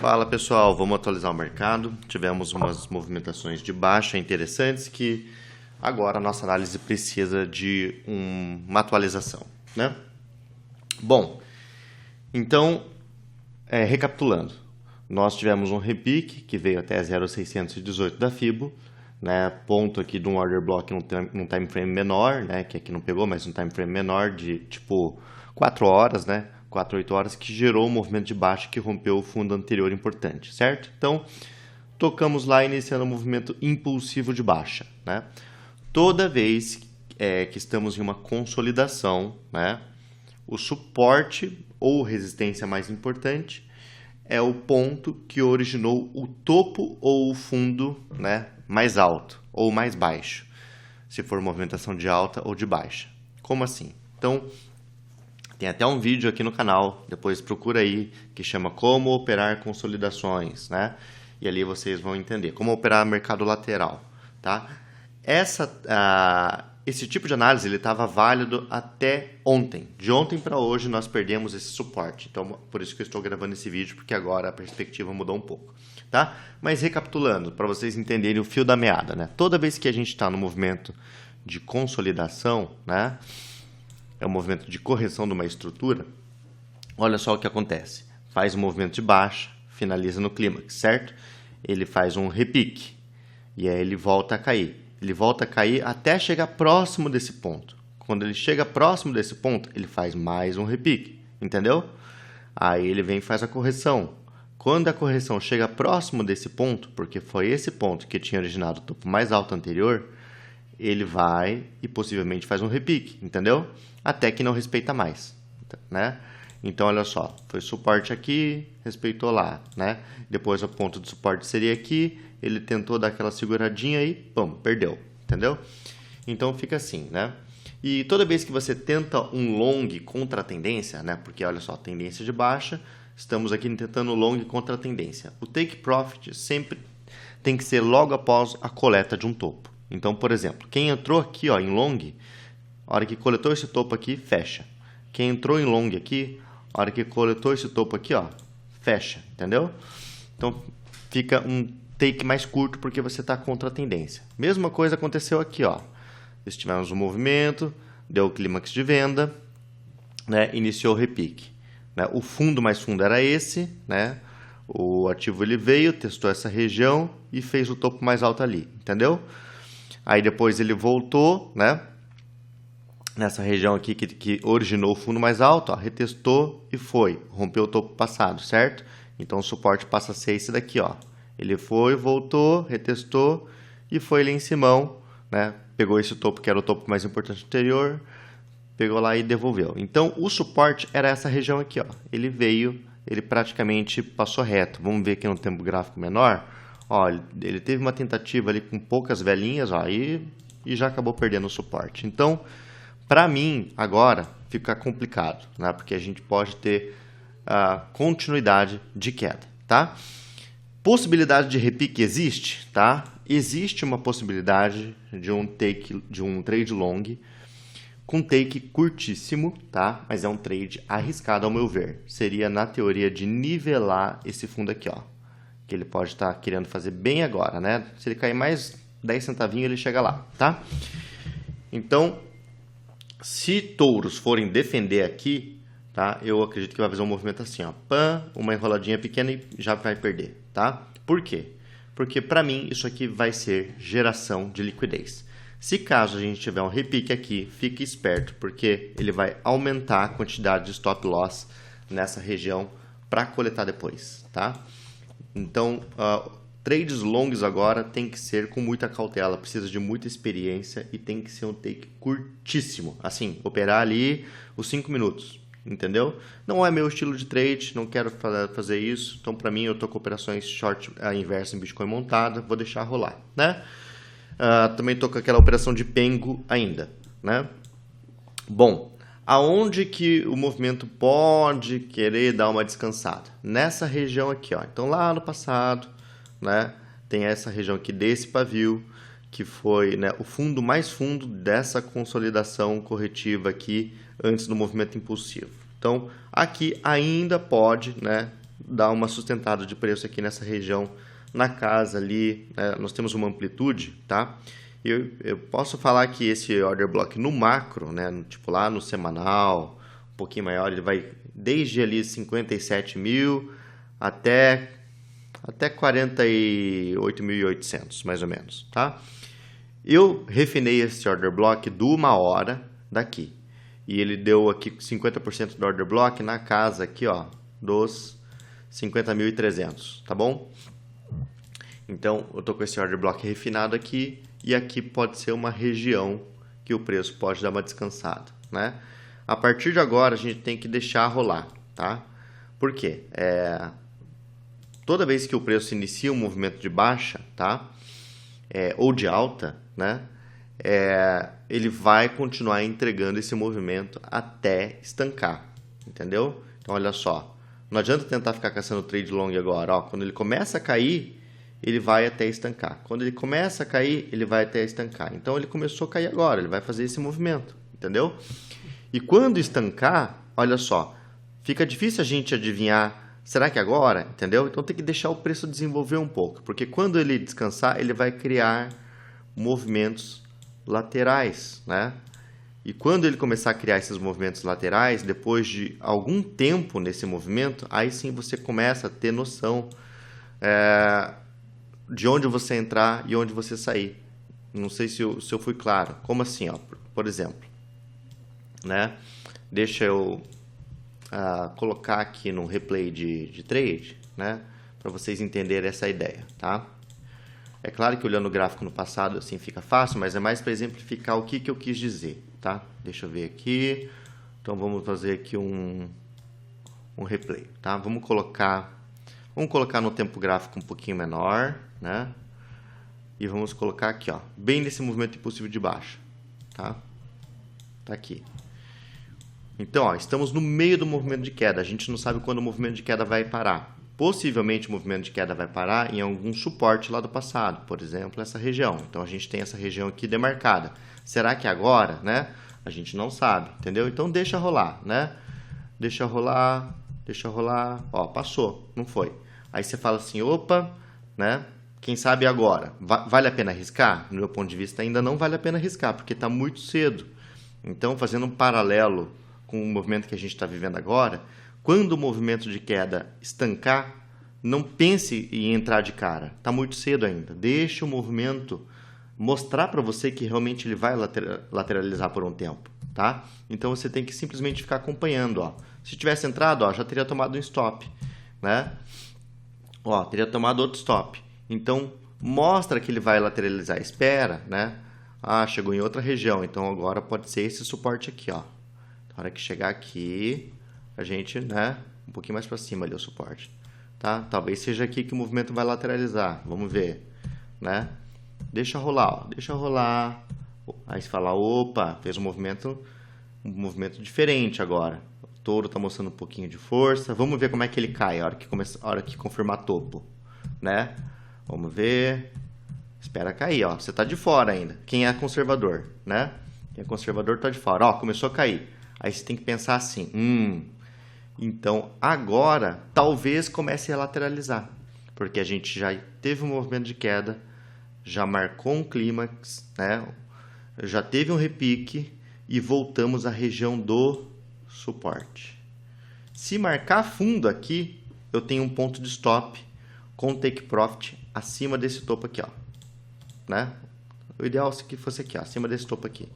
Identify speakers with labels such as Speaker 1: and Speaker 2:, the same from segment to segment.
Speaker 1: Fala pessoal, vamos atualizar o mercado. Tivemos umas movimentações de baixa interessantes que agora a nossa análise precisa de uma atualização, né? Bom, então, recapitulando, nós tivemos um repique que veio até 0,618 da Fibo, né? Ponto aqui de um order block num time frame menor, né? Que aqui não pegou, mas um time frame menor de tipo 4 horas, né? 4 a 8 horas, que gerou um movimento de baixa que rompeu o fundo anterior importante, certo? Então, tocamos lá iniciando um movimento impulsivo de baixa, né? Toda vez que estamos em uma consolidação, né? O suporte ou resistência mais importante é o ponto que originou o topo ou o fundo, né, mais alto ou mais baixo, se for movimentação de alta ou de baixa. Como assim? Então, tem até um vídeo aqui no canal, depois procura aí, que chama Como Operar Consolidações, né? E ali vocês vão entender como operar mercado lateral, tá? Esse tipo de análise ele estava válido até ontem. De ontem para hoje nós perdemos esse suporte. Então, por isso que eu estou gravando esse vídeo, porque agora a perspectiva mudou um pouco, tá? Mas recapitulando, para vocês entenderem o fio da meada, né? Toda vez que a gente está no movimento de consolidação, né? É um movimento de correção de uma estrutura, olha só o que acontece. Faz um movimento de baixa, finaliza no clímax, certo? Ele faz um repique e aí ele volta a cair. Ele volta a cair até chegar próximo desse ponto. Quando ele chega próximo desse ponto, ele faz mais um repique, entendeu? Aí ele vem e faz a correção. Quando a correção chega próximo desse ponto, porque foi esse ponto que tinha originado o topo mais alto anterior, ele vai e possivelmente faz um repique, entendeu? Até que não respeita mais, né? Então, olha só, foi suporte aqui, respeitou lá, né? Depois o ponto de suporte seria aqui, ele tentou dar aquela seguradinha e, pum, perdeu, entendeu? Então, fica assim, né? E toda vez que você tenta um long contra a tendência, né? Porque, olha só, tendência de baixa, estamos aqui tentando long contra a tendência. O take profit sempre tem que ser logo após a coleta de um topo. Então, por exemplo, quem entrou aqui ó, em long, a hora que coletou esse topo aqui, fecha. Quem entrou em long aqui, a hora que coletou esse topo aqui, ó, fecha, entendeu? Então, fica um take mais curto porque você está contra a tendência. Mesma coisa aconteceu aqui, ó. Tivemos um movimento, deu o clímax de venda, né, iniciou o repique. Né? O fundo mais fundo era esse, né? O ativo ele veio, testou essa região e fez o topo mais alto ali, entendeu? Aí depois ele voltou, né? Nessa região aqui que originou o fundo mais alto, ó, retestou e foi. Rompeu o topo passado, certo? Então o suporte passa a ser esse daqui, ó. Ele foi, voltou, retestou e foi ali em cima, né? Pegou esse topo que era o topo mais importante anterior, pegou lá e devolveu. Então o suporte era essa região aqui, ó. Ele veio, ele praticamente passou reto. Vamos ver aqui no tempo gráfico menor. Ó, ele teve uma tentativa ali com poucas velinhas, ó, e já acabou perdendo o suporte. Então, para mim, agora, fica complicado, né? Porque a gente pode ter continuidade de queda, tá? Possibilidade de repique existe, tá? Existe uma possibilidade de um trade long com take curtíssimo, tá? Mas é um trade arriscado ao meu ver. Seria na teoria de nivelar esse fundo aqui, ó. Que ele pode estar querendo fazer bem agora, né? Se ele cair mais 10 centavinhos, ele chega lá, tá? Então, se touros forem defender aqui, tá? Eu acredito que vai fazer um movimento assim, ó. Pã, uma enroladinha pequena e já vai perder, tá? Por quê? Porque, para mim, isso aqui vai ser geração de liquidez. Se caso a gente tiver um repique aqui, fique esperto, porque ele vai aumentar a quantidade de stop loss nessa região para coletar depois, tá? Então, trades longs agora tem que ser com muita cautela, precisa de muita experiência e tem que ser um take curtíssimo. Assim, operar ali os 5 minutos, entendeu? Não é meu estilo de trade, não quero fazer isso. Então, para mim, eu estou com operações short inversa em Bitcoin montada, vou deixar rolar, né? Também estou com aquela operação de pengo ainda, né? Bom, aonde que o movimento pode querer dar uma descansada? Nessa região aqui, ó. Então, lá no passado, né, tem essa região aqui desse pavio, que foi, né, o fundo mais fundo dessa consolidação corretiva aqui antes do movimento impulsivo. Então, aqui ainda pode, né, dar uma sustentada de preço aqui nessa região, na casa ali, nós temos uma amplitude, tá? Eu posso falar que esse order block no macro, né, tipo lá no semanal, um pouquinho maior, ele vai desde ali 57 mil até 48.800, mais ou menos, tá? Eu refinei esse order block de 1 hora daqui. E ele deu aqui 50% do order block na casa aqui, ó, dos 50.300, tá bom? Então, eu tô com esse order block refinado aqui, e aqui pode ser uma região que o preço pode dar uma descansada, né? A partir de agora, a gente tem que deixar rolar, tá? Por quê? Toda vez que o preço inicia um movimento de baixa, tá? Ou de alta, né? Ele vai continuar entregando esse movimento até estancar, entendeu? Então, olha só, não adianta tentar ficar caçando trade long agora, ó, quando ele começa a cair, ele vai até estancar. Quando ele começa a cair, ele vai até estancar. Então, ele começou a cair agora, ele vai fazer esse movimento, entendeu? E quando estancar, olha só, fica difícil a gente adivinhar, será que agora, entendeu? Então, tem que deixar o preço desenvolver um pouco, porque quando ele descansar, ele vai criar movimentos laterais, né? E quando ele começar a criar esses movimentos laterais, depois de algum tempo nesse movimento, aí sim você começa a ter noção de onde você entrar e onde você sair. Não sei se eu fui claro. Como assim, ó? Por exemplo, né? Deixa eu colocar aqui no replay de trade, né? Para vocês entenderem essa ideia, tá? É claro que olhando o gráfico no passado assim fica fácil, mas é mais para exemplificar o que eu quis dizer, tá? Deixa eu ver aqui. Então vamos fazer aqui um replay, tá? Vamos colocar no tempo gráfico um pouquinho menor, né? E vamos colocar aqui, ó, bem nesse movimento impulsivo de baixa, tá? Tá aqui. Então, ó, estamos no meio do movimento de queda. A gente não sabe quando o movimento de queda vai parar. Possivelmente o movimento de queda vai parar em algum suporte lá do passado, por exemplo, essa região. Então a gente tem essa região aqui demarcada. Será que agora, né? A gente não sabe, entendeu? Então deixa rolar, né? Deixa rolar, ó, passou, não foi. Aí você fala assim, opa, né? Quem sabe agora? Vale a pena arriscar? No meu ponto de vista, ainda não vale a pena arriscar, porque está muito cedo. Então, fazendo um paralelo com o movimento que a gente está vivendo agora, quando o movimento de queda estancar, não pense em entrar de cara. Está muito cedo ainda. Deixe o movimento mostrar para você que realmente ele vai lateralizar por um tempo, tá? Então você tem que simplesmente ficar acompanhando, ó. Se tivesse entrado, ó, já teria tomado um stop, né? Ó, teria tomado outro stop. Então mostra que ele vai lateralizar. Espera, né? Ah, chegou em outra região. Então agora pode ser esse suporte aqui, ó. Na hora que chegar aqui, a gente, né? Um pouquinho mais para cima ali o suporte, tá? Talvez seja aqui que o movimento vai lateralizar. Vamos ver, né? Deixa rolar, ó. Deixa rolar. Aí você fala, opa, fez um movimento diferente agora. O touro está mostrando um pouquinho de força. Vamos ver como é que ele cai a hora que confirmar topo, né? Vamos ver. Espera cair, ó. Você está de fora ainda. Quem é conservador, né? Quem é conservador está de fora. Ó, começou a cair. Aí você tem que pensar assim, então agora talvez comece a lateralizar, porque a gente já teve um movimento de queda, já marcou um clímax, né? Já teve um repique e voltamos à região do suporte. Se marcar fundo aqui, eu tenho um ponto de stop com take profit acima desse topo aqui, ó, né? O ideal é que fosse aqui, ó, acima desse topo aqui.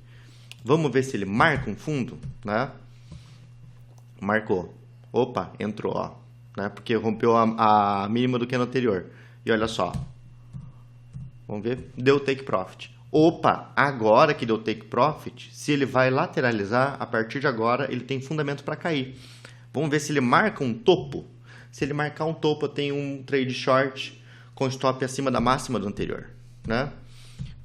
Speaker 1: Vamos ver se ele marca um fundo, né? Marcou. Opa, entrou, ó, né? Porque rompeu a mínima do que no anterior. E olha só. Vamos ver. Deu take profit. Opa, agora que deu take profit, se ele vai lateralizar, a partir de agora ele tem fundamento para cair. Vamos ver se ele marca um topo. Se ele marcar um topo, eu tenho um trade short com stop acima da máxima do anterior, né?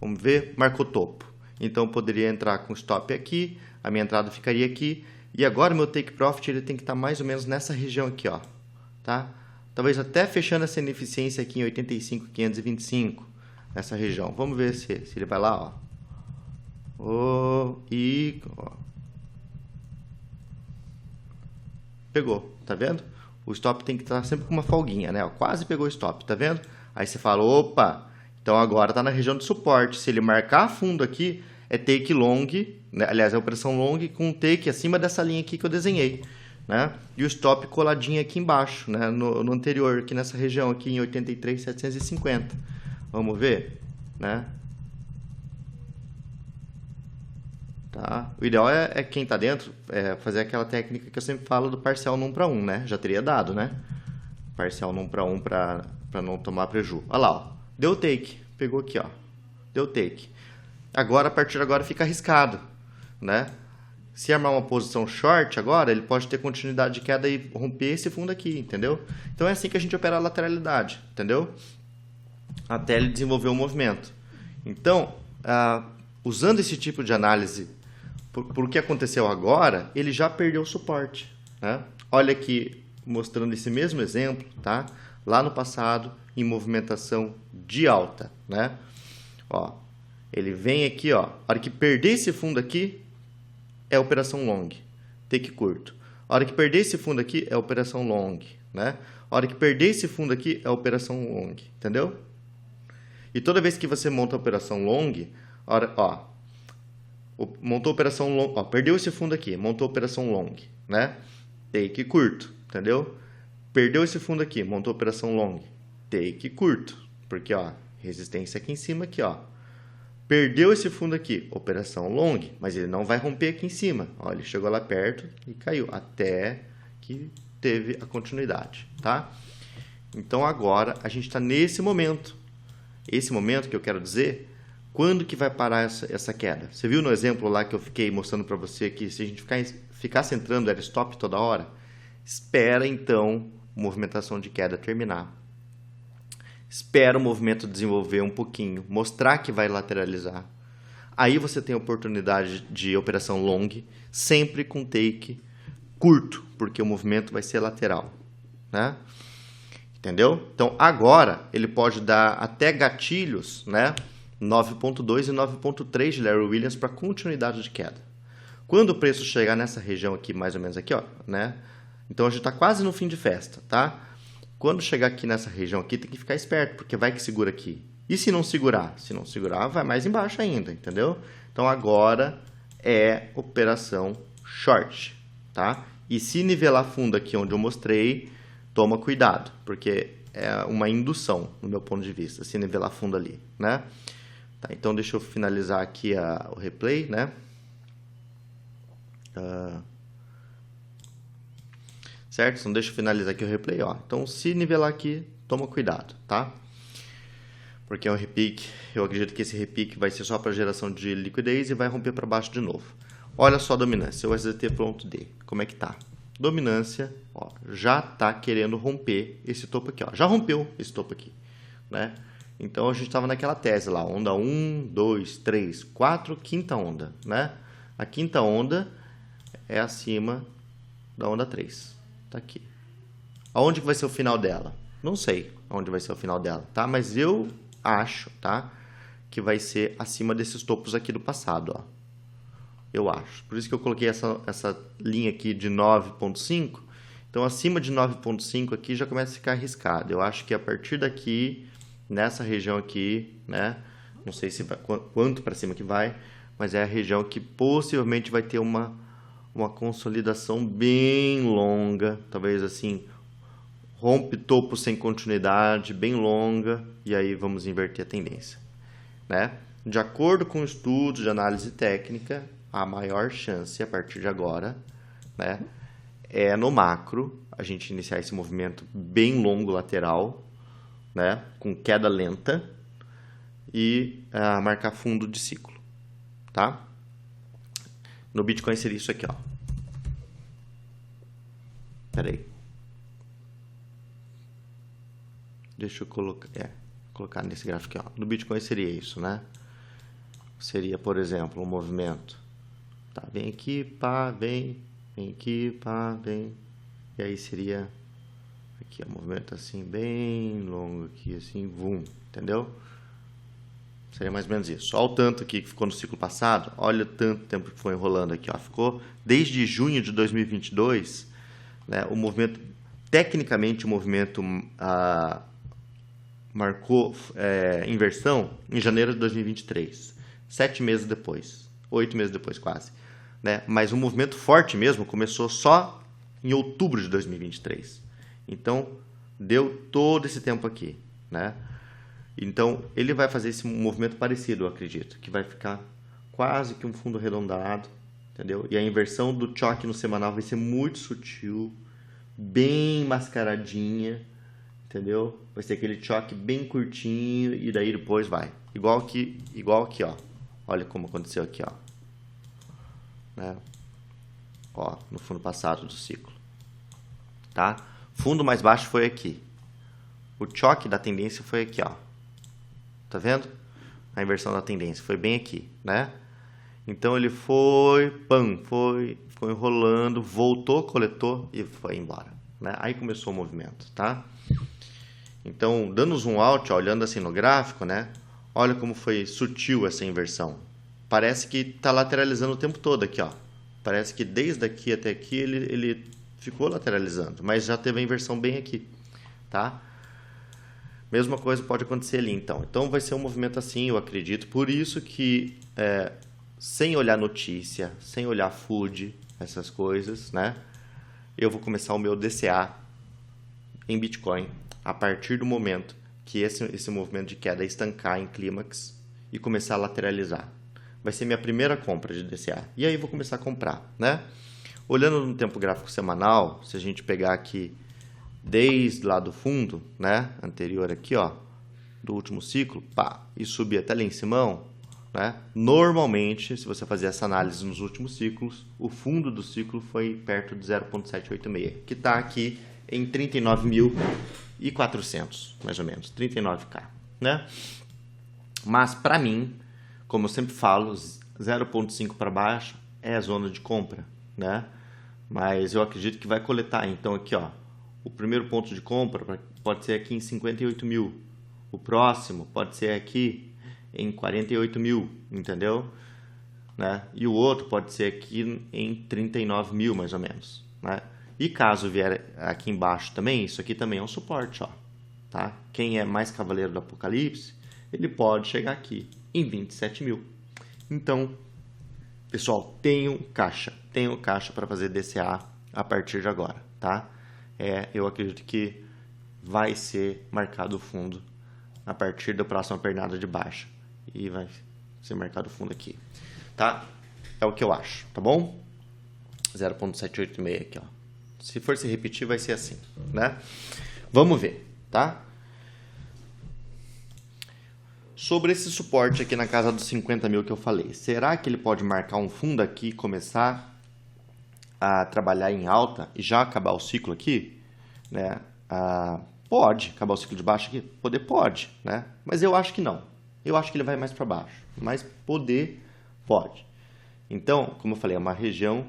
Speaker 1: Vamos ver. Marcou topo. Então, eu poderia entrar com stop aqui, a minha entrada ficaria aqui, e agora meu take profit ele tem que estar mais ou menos nessa região aqui, ó, tá? Talvez até fechando essa ineficiência aqui em 85.525, nessa região. Vamos ver se ele vai lá, ó. Ó. Pegou, tá vendo? o stop tem que estar sempre com uma folguinha, né? Ó, quase pegou o stop, tá vendo? Aí você fala, opa, então agora está na região de suporte. Se ele marcar fundo aqui, é take long, né? Aliás, é operação long com take acima dessa linha aqui que eu desenhei, né? E o stop coladinho aqui embaixo, né? No anterior, aqui nessa região aqui em 83.750. Vamos ver, né? Tá? O ideal é quem está dentro fazer aquela técnica que eu sempre falo do parcial no 1 para 1, né? Já teria dado, né? Parcial no 1 para 1 para não tomar prejuízo. Olha lá, ó. Deu take. Pegou aqui, ó. Deu take. Agora, a partir de agora, fica arriscado, né? Se armar uma posição short agora, ele pode ter continuidade de queda e romper esse fundo aqui, entendeu? Então é assim que a gente opera a lateralidade, entendeu? Até ele desenvolver o movimento. Então, usando esse tipo de análise, por que aconteceu agora, ele já perdeu o suporte, né? Olha aqui, mostrando esse mesmo exemplo, tá? Lá no passado, em movimentação de alta, né? Ó, ele vem aqui, ó, a hora que perder esse fundo aqui, é operação long, take curto. A hora que perder esse fundo aqui, é operação long, né? A hora que perder esse fundo aqui, é operação long, entendeu? E toda vez que você monta a operação long, montou a operação long, ó, perdeu esse fundo aqui, montou a operação long, né? Take curto, entendeu? Perdeu esse fundo aqui, montou a operação long, take curto, porque ó, resistência aqui em cima aqui, ó. Perdeu esse fundo aqui, operação long, mas ele não vai romper aqui em cima. Ó, ele chegou lá perto e caiu até que teve a continuidade, tá? Então agora a gente está nesse momento. Esse momento que eu quero dizer, quando que vai parar essa queda? Você viu no exemplo lá que eu fiquei mostrando para você que se a gente ficasse entrando era stop toda hora? Espera então a movimentação de queda terminar. Espera o movimento desenvolver um pouquinho, mostrar que vai lateralizar. Aí você tem a oportunidade de operação long, sempre com take curto, porque o movimento vai ser lateral, né? Entendeu? Então, agora, ele pode dar até gatilhos, né? 9.2 e 9.3 de Larry Williams para continuidade de queda. Quando o preço chegar nessa região aqui, mais ou menos aqui, ó, né? Então, a gente está quase no fim de festa, tá? Quando chegar aqui nessa região aqui, tem que ficar esperto, porque vai que segura aqui. E se não segurar? Se não segurar, vai mais embaixo ainda, entendeu? Então, agora é operação short, tá? E se nivelar fundo aqui onde eu mostrei, toma cuidado, porque é uma indução, no meu ponto de vista, se nivelar fundo ali, né? Tá, então, deixa eu finalizar aqui o replay, né? Certo? Então, deixa eu finalizar aqui o replay, ó. Então, se nivelar aqui, toma cuidado, tá? Porque é um repique, eu acredito que esse repique vai ser só para geração de liquidez e vai romper para baixo de novo. Olha só a dominância, o USDT.D, como é que tá? Dominância, ó, já tá querendo romper esse topo aqui, ó. Já rompeu esse topo aqui, né? Então, a gente estava naquela tese lá, onda 1, 2, 3, 4, quinta onda, né? A quinta onda é acima da onda 3. Tá aqui. Aonde que vai ser o final dela? Não sei aonde vai ser o final dela, tá? Mas eu acho, tá? Que vai ser acima desses topos aqui do passado, ó. Eu acho. Por isso que eu coloquei essa linha aqui de 9.5. Então, acima de 9.5 aqui já começa a ficar arriscado. Eu acho que a partir daqui, nessa região aqui, né? Não sei se vai, quanto para cima que vai, mas é a região que possivelmente vai ter uma consolidação bem longa, talvez assim, rompe topo sem continuidade, bem longa, e aí vamos inverter a tendência, né? De acordo com o estudo de análise técnica, a maior chance a partir de agora, né, é no macro, a gente iniciar esse movimento bem longo lateral, né, com queda lenta e marcar fundo de ciclo, tá? No Bitcoin seria isso aqui, ó. Pera aí. Deixa eu colocar nesse gráfico aqui, ó. No Bitcoin seria isso, né? Seria, por exemplo, um movimento. Tá, vem aqui, pá, vem aqui, pá, vem. E aí seria aqui, um movimento assim, bem longo aqui, assim, vum, entendeu? Seria mais ou menos isso. Olha o tanto aqui que ficou no ciclo passado. Olha o tanto tempo que foi enrolando aqui, ó. Ficou desde junho de 2022, né, o movimento tecnicamente o movimento marcou inversão em janeiro de 2023, 7 meses depois, 8 meses depois quase, né? Mas o movimento forte mesmo começou só em outubro de 2023. Então, deu todo esse tempo aqui, né? Então, ele vai fazer esse movimento parecido, eu acredito, que vai ficar quase que um fundo arredondado, entendeu? E a inversão do choque no semanal vai ser muito sutil, bem mascaradinha, entendeu? Vai ser aquele choque bem curtinho e daí depois vai. Igual aqui, ó. Olha como aconteceu aqui, ó. Né? Ó, no fundo passado do ciclo. Tá? Fundo mais baixo foi aqui. O choque da tendência foi aqui, ó. Tá vendo? A inversão da tendência foi bem aqui, né? Então ele foi, ficou enrolando, voltou, coletou e foi embora, né? Aí começou o movimento, tá? Então, dando zoom out, ó, olhando assim no gráfico, né? Olha como foi sutil essa inversão. Parece que está lateralizando o tempo todo aqui, ó. Parece que desde aqui até aqui ele ficou lateralizando, mas já teve a inversão bem aqui, tá? Mesma coisa pode acontecer ali, então. Então vai ser um movimento assim, eu acredito. Por isso que, sem olhar notícia, sem olhar food, essas coisas, né? Eu vou começar o meu DCA em Bitcoin a partir do momento que esse movimento de queda estancar em clímax e começar a lateralizar. Vai ser minha primeira compra de DCA. E aí vou começar a comprar, né? Olhando no tempo gráfico semanal, se a gente pegar aqui desde lá do fundo, né, anterior aqui, ó, do último ciclo, pá, e subir até lá em cima, né? Normalmente, se você fazer essa análise nos últimos ciclos, o fundo do ciclo foi perto de 0,786, que está aqui em 39.400, mais ou menos, 39k, né? Mas para mim, como eu sempre falo, 0,5 para baixo é a zona de compra, né? Mas eu acredito que vai coletar. Então aqui, ó, o primeiro ponto de compra pode ser aqui em 58 mil. O próximo pode ser aqui em 48 mil, entendeu? Né? E o outro pode ser aqui em 39 mil, mais ou menos, né? E caso vier aqui embaixo também, isso aqui também é um suporte, ó, tá? Quem é mais cavaleiro do apocalipse, ele pode chegar aqui em 27 mil. Então, pessoal, tenham caixa para fazer DCA a partir de agora, tá? Eu acredito que vai ser marcado o fundo a partir da próxima pernada de baixa e vai ser marcado o fundo aqui, tá? É o que eu acho, tá bom? 0,786 aqui, ó. Se for se repetir, vai ser assim, né? Vamos ver, tá? Sobre esse suporte aqui na casa dos 50 mil que eu falei, será que ele pode marcar um fundo aqui e começar a trabalhar em alta e já acabar o ciclo aqui? Né? Pode acabar o ciclo de baixo aqui? Pode, né? Mas eu acho que não. Eu acho que ele vai mais para baixo, mas pode. Então, como eu falei, é uma região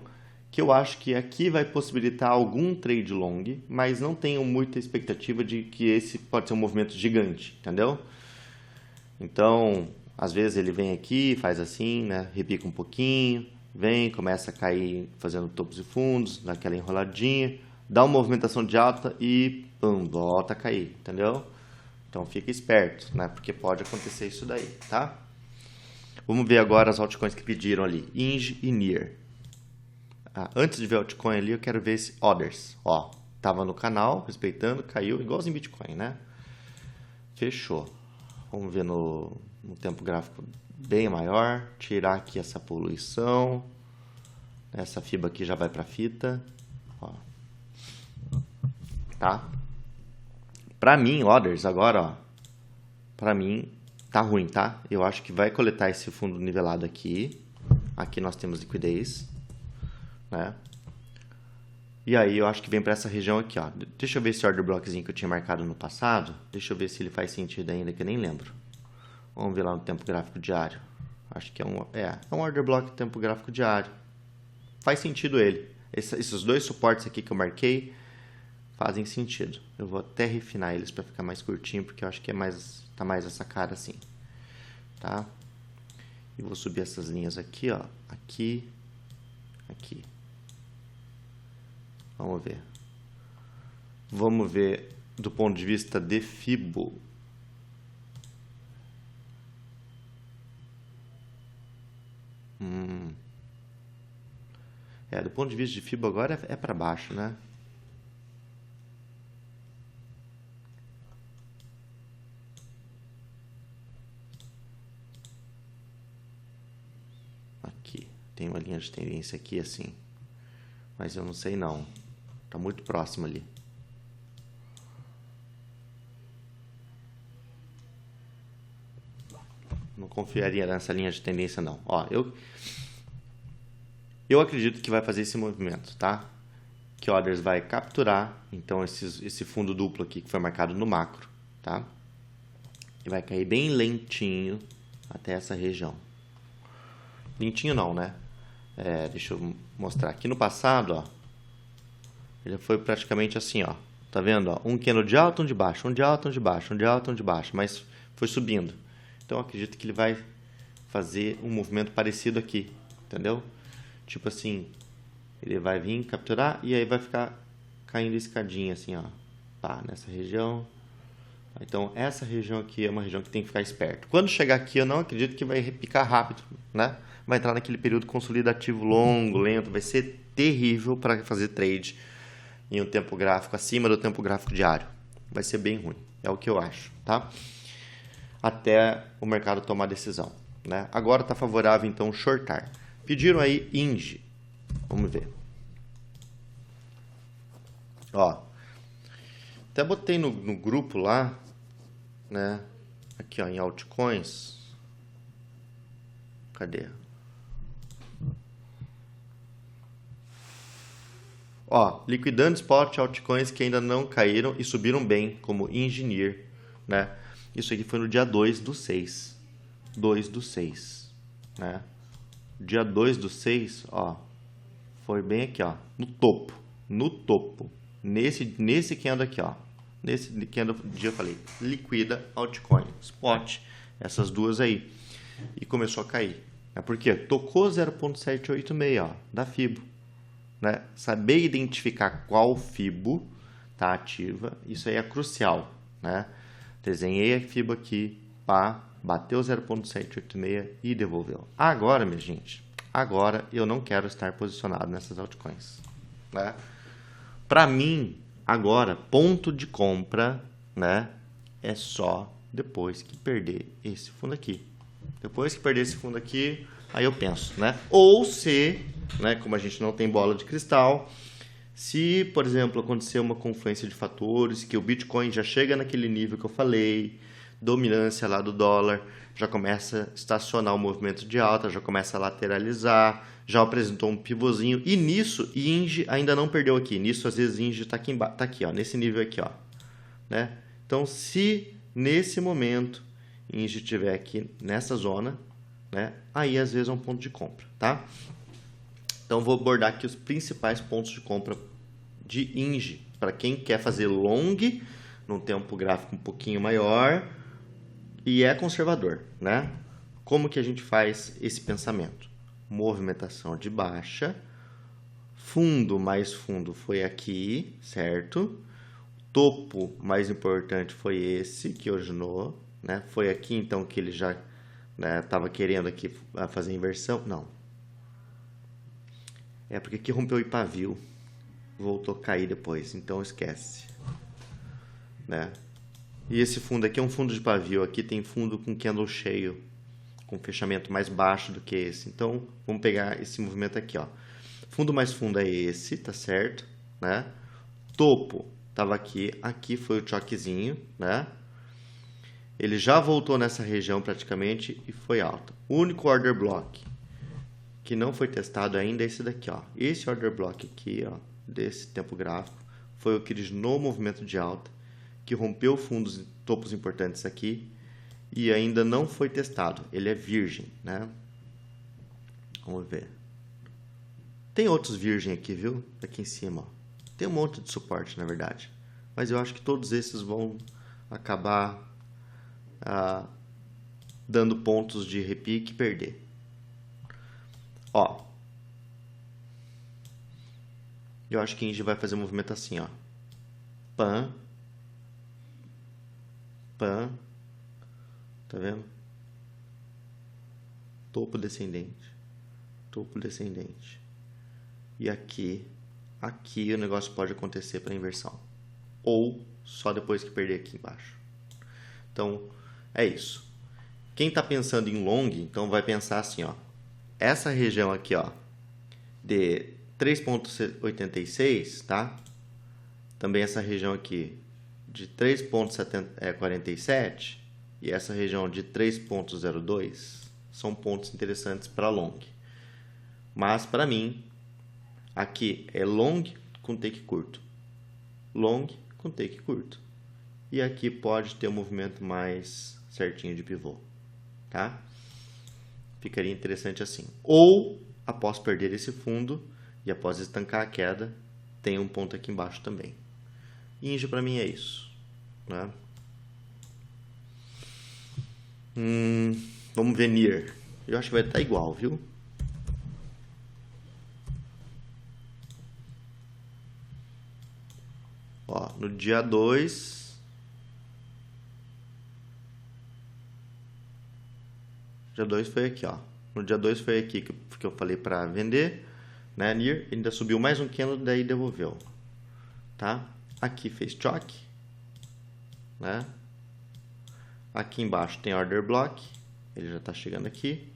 Speaker 1: que eu acho que aqui vai possibilitar algum trade long, mas não tenho muita expectativa de que esse pode ser um movimento gigante, entendeu? Então, às vezes ele vem aqui, faz assim, né? Repica um pouquinho, vem, começa a cair fazendo topos e fundos, dá aquela enroladinha, dá uma movimentação de alta e pum, volta a cair, entendeu? Então fica esperto, né? Porque pode acontecer isso daí, tá? Vamos ver agora as altcoins que pediram ali, Inge e Near. Antes de ver o altcoin ali, eu quero ver esse Others. Ó, tava no canal, respeitando, caiu igualzinho Bitcoin, né? Fechou. Vamos ver no tempo gráfico bem maior. Tirar aqui essa poluição. Essa fibra aqui já vai para fita. Ó. Tá? Pra mim, Others agora, ó. Pra mim, tá ruim, tá? Eu acho que vai coletar esse fundo nivelado aqui. Aqui nós temos liquidez, né? E aí eu acho que vem para essa região aqui, ó. Deixa eu ver esse order blockzinho que eu tinha marcado no passado. Deixa eu ver se ele faz sentido ainda, que eu nem lembro. Vamos ver lá no tempo gráfico diário. Acho que é um order block tempo gráfico diário. Faz sentido ele. Esses dois suportes aqui que eu marquei fazem sentido. Eu vou até refinar eles para ficar mais curtinho, porque eu acho que tá mais essa cara assim, tá? E vou subir essas linhas aqui, ó, aqui. Vamos ver. Vamos ver do ponto de vista de Fibo. Do ponto de vista de Fibo agora é para baixo, né? Aqui, tem uma linha de tendência aqui assim. Mas eu não sei não. Tá muito próximo ali. Não confiaria nessa linha de tendência não. Ó, eu acredito que vai fazer esse movimento, tá? Que orders vai capturar, então esse fundo duplo aqui que foi marcado no macro, tá? E vai cair bem lentinho até essa região. Lentinho não, né? Deixa eu mostrar. Aqui no passado, ó, ele foi praticamente assim, ó. Tá vendo? Ó? Um candle de alta, um de baixo, um de alta, um de baixo, um de alta, um de baixo, mas foi subindo. Então eu acredito que ele vai fazer um movimento parecido aqui, entendeu? Tipo assim, ele vai vir capturar e aí vai ficar caindo escadinha assim, ó. Tá, nessa região. Então essa região aqui é uma região que tem que ficar esperto. Quando chegar aqui, eu não acredito que vai repicar rápido, né? Vai entrar naquele período consolidativo longo, lento, vai ser terrível para fazer trade em um tempo gráfico acima do tempo gráfico diário. Vai ser bem ruim, é o que eu acho, tá? Até o mercado tomar decisão, né? Agora está favorável então shortar. Pediram aí INGE. Vamos ver. Ó, até botei no grupo lá, né? Aqui ó, em altcoins. Cadê? Ó, liquidando spot altcoins que ainda não caíram e subiram bem, como Engineer, né? Isso aqui foi no dia 2/6. 2/6, né? Dia 2/6, ó, foi bem aqui, ó, no topo, nesse candle aqui, ó, nesse candle dia eu falei, liquida altcoin, spot, essas duas aí, e começou a cair, por quê? Tocou 0.786, ó, da Fibo, né? Saber identificar qual Fibo tá ativa, isso aí é crucial, né? Desenhei a Fibo aqui, pá, bateu 0.786 e devolveu. Agora, minha gente, agora eu não quero estar posicionado nessas altcoins, né? Para mim, agora, ponto de compra, né, é só depois que perder esse fundo aqui. Depois que perder esse fundo aqui, aí eu penso, né? Ou se, né, como a gente não tem bola de cristal, se, por exemplo, acontecer uma confluência de fatores, que o Bitcoin já chega naquele nível que eu falei, dominância lá do dólar, já começa a estacionar o movimento de alta, já começa a lateralizar, já apresentou um pivôzinho, e nisso, INGE ainda não perdeu aqui, nisso às vezes INGE está aqui, tá aqui, ó, nesse nível aqui, ó, né? Então, se nesse momento INGE estiver aqui nessa zona, né, aí às vezes é um ponto de compra, tá? Então, vou abordar aqui os principais pontos de compra de INGE, para quem quer fazer long, num tempo gráfico um pouquinho maior, e é conservador, né? Como que a gente faz esse pensamento? Movimentação de baixa, fundo mais fundo foi aqui, certo? Topo mais importante foi esse que originou, né? Foi aqui então que ele já estava querendo aqui fazer inversão, não. É porque aqui rompeu o pavio, voltou a cair depois, então esquece, né? E esse fundo aqui é um fundo de pavio, aqui tem fundo com candle cheio, com fechamento mais baixo do que esse. Então, vamos pegar esse movimento aqui, ó. Fundo mais fundo é esse, tá certo, né? Topo tava aqui, aqui foi o choquezinho, né? Ele já voltou nessa região praticamente e foi alta. O único order block que não foi testado ainda é esse daqui, ó. Esse order block aqui, ó, desse tempo gráfico, foi o que originou o movimento de alta, que rompeu fundos topos importantes aqui e ainda não foi testado. Ele é virgem, né? Vamos ver. Tem outros virgem aqui, viu? Aqui em cima, ó. Tem um monte de suporte, na verdade. Mas eu acho que todos esses vão acabar dando pontos de repique e perder. Ó. Eu acho que a gente vai fazer um movimento assim, ó. pan, pan, tá vendo? Topo descendente, topo descendente. E aqui o negócio pode acontecer para inversão. Ou só depois que perder aqui embaixo. Então, é isso. Quem está pensando em long, então vai pensar assim, ó. Essa região aqui, ó, de 3,86, tá? Também essa região aqui de 3,47 e essa região de 3,02 são pontos interessantes para long. Mas para mim, aqui é long com take curto. Long com take curto. E aqui pode ter um movimento mais certinho de pivô, tá? Ficaria interessante assim. Ou, após perder esse fundo e após estancar a queda, tem um ponto aqui embaixo também. Inge para mim é isso, né? Vamos ver NIR. Eu acho que vai estar igual, viu? Ó, no dia 2, dia 2 foi aqui, ó. No dia 2 foi aqui que eu falei para vender, né? NIR ainda subiu mais um candle, daí devolveu, tá? Aqui fez choque, né? Aqui embaixo tem order block, ele já está chegando aqui.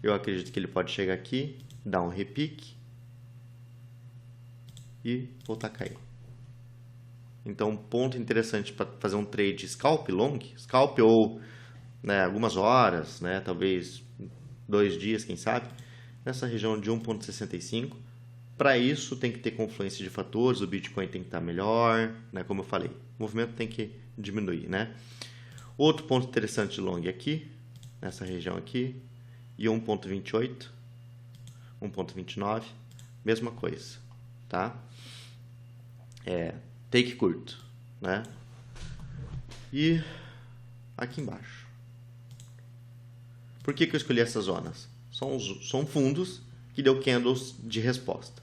Speaker 1: Eu acredito que ele pode chegar aqui, dar um repique e voltar a cair. Então, um ponto interessante para fazer um trade scalp long, scalp ou, né, algumas horas, né, talvez 2 dias, quem sabe, nessa região de 1,65. Para isso tem que ter confluência de fatores, o Bitcoin tem que estar melhor, né, como eu falei, o movimento tem que diminuir, né? Outro ponto interessante de long aqui, nessa região aqui, e 1,28, 1,29, mesma coisa, tá? Take curto, né? E aqui embaixo. Por que eu escolhi essas zonas? São fundos que deu candles de resposta.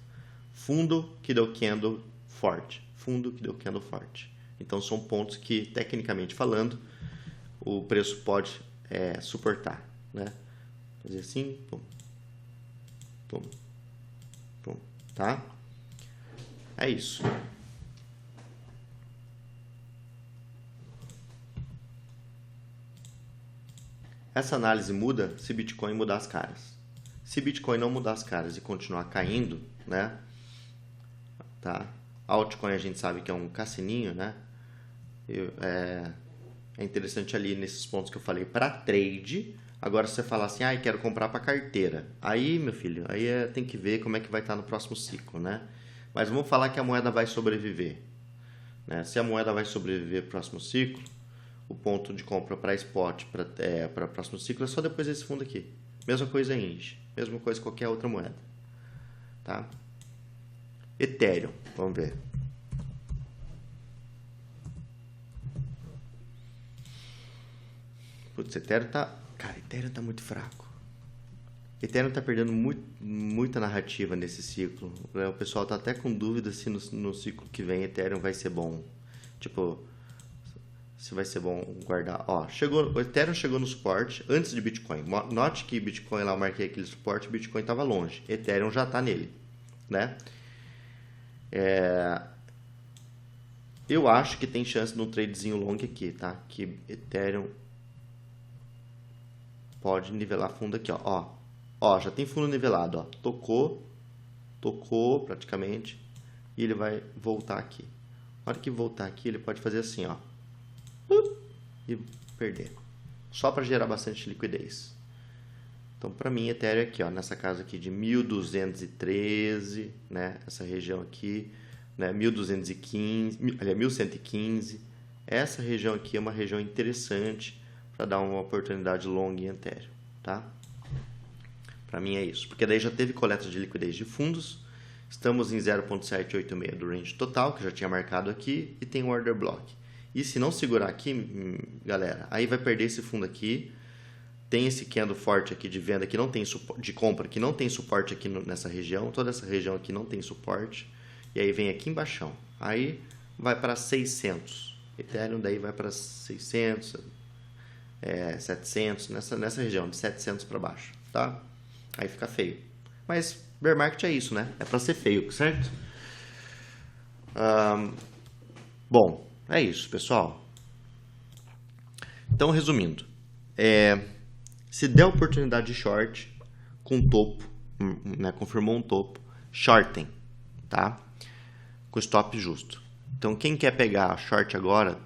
Speaker 1: Fundo que deu candle forte. Fundo que deu candle forte. Então, são pontos que, tecnicamente falando, o preço pode suportar, né? Fazer assim, pum, pum, pum, tá? É isso. Essa análise muda se Bitcoin mudar as caras. Se Bitcoin não mudar as caras e continuar caindo, né? Tá? Altcoin a gente sabe que é um cassininho, né? É interessante ali nesses pontos que eu falei para trade. Agora se você falar assim, quero comprar para carteira. Aí, meu filho, aí tem que ver como é que vai estar no próximo ciclo, né? Mas vamos falar que a moeda vai sobreviver, né? Se a moeda vai sobreviver no próximo ciclo, o ponto de compra para spot, para o próximo ciclo, é só depois desse fundo aqui. Mesma coisa ING, mesma coisa qualquer outra moeda, tá? Ethereum, vamos ver. Putz, Ethereum tá muito fraco. Ethereum tá perdendo muita narrativa nesse ciclo. O pessoal tá até com dúvida se no ciclo que vem Ethereum vai ser bom. Tipo, se vai ser bom guardar. Ó, o Ethereum chegou no suporte antes de Bitcoin. Note que Bitcoin lá eu marquei aquele suporte, Bitcoin estava longe. Ethereum já está nele, né? Eu acho que tem chance de um tradezinho long aqui, tá? Que Ethereum pode nivelar fundo aqui, ó. Ó, já tem fundo nivelado, ó. Tocou praticamente e ele vai voltar aqui. Na hora que voltar aqui, ele pode fazer assim, ó. E perder. Só para gerar bastante liquidez. Então, para mim, Ethereum aqui, ó, nessa casa aqui de 1213, né? Essa região aqui, né? 1215, 1115. Essa região aqui é uma região interessante para dar uma oportunidade long em Ethereum, tá? Para mim é isso, porque daí já teve coleta de liquidez de fundos. Estamos em 0,786 do range total, que eu já tinha marcado aqui, e tem um order block. E se não segurar aqui, galera, aí vai perder esse fundo aqui. Tem esse candle forte aqui de venda que não tem suporte, de compra que não tem suporte aqui nessa região. Toda essa região aqui não tem suporte. E aí vem aqui embaixo. Aí vai para 600. Ethereum daí vai para 600, 700, nessa região, de 700 para baixo, tá? Aí fica feio. Mas bear market é isso, né? É para ser feio, certo? Bom, é isso, pessoal. Então, resumindo, se der oportunidade de short com topo, né, confirmou um topo, shortem, tá? Com stop justo. Então, quem quer pegar short agora,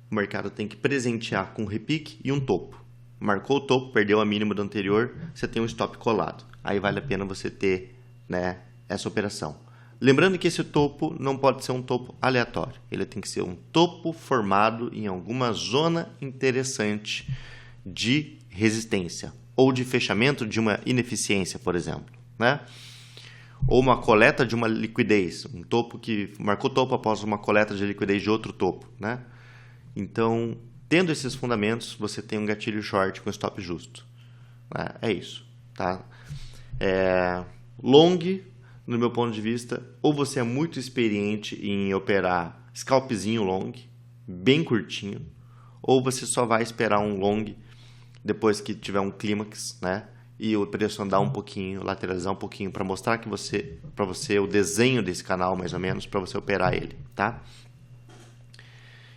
Speaker 1: o mercado tem que presentear com um repique e um topo. Marcou o topo, perdeu a mínima do anterior, você tem um stop colado. Aí vale a pena você ter, né, essa operação. Lembrando que esse topo não pode ser um topo aleatório. Ele tem que ser um topo formado em alguma zona interessante de resistência ou de fechamento de uma ineficiência, por exemplo, né? Ou uma coleta de uma liquidez, um topo que marcou topo após uma coleta de liquidez de outro topo, né? Então, tendo esses fundamentos, você tem um gatilho short com stop justo. É isso, tá? Long, no meu ponto de vista, ou você é muito experiente em operar scalpzinho long, bem curtinho, ou você só vai esperar um long depois que tiver um clímax, né? E o preço andar um pouquinho, lateralizar um pouquinho, para mostrar para você o desenho desse canal, mais ou menos, para você operar ele, tá?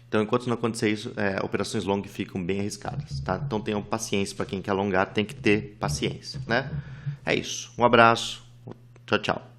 Speaker 1: Então, enquanto não acontecer isso, operações long ficam bem arriscadas, tá? Então, tenham paciência. Para quem quer alongar, tem que ter paciência, né? É isso. Um abraço. Tchau, tchau.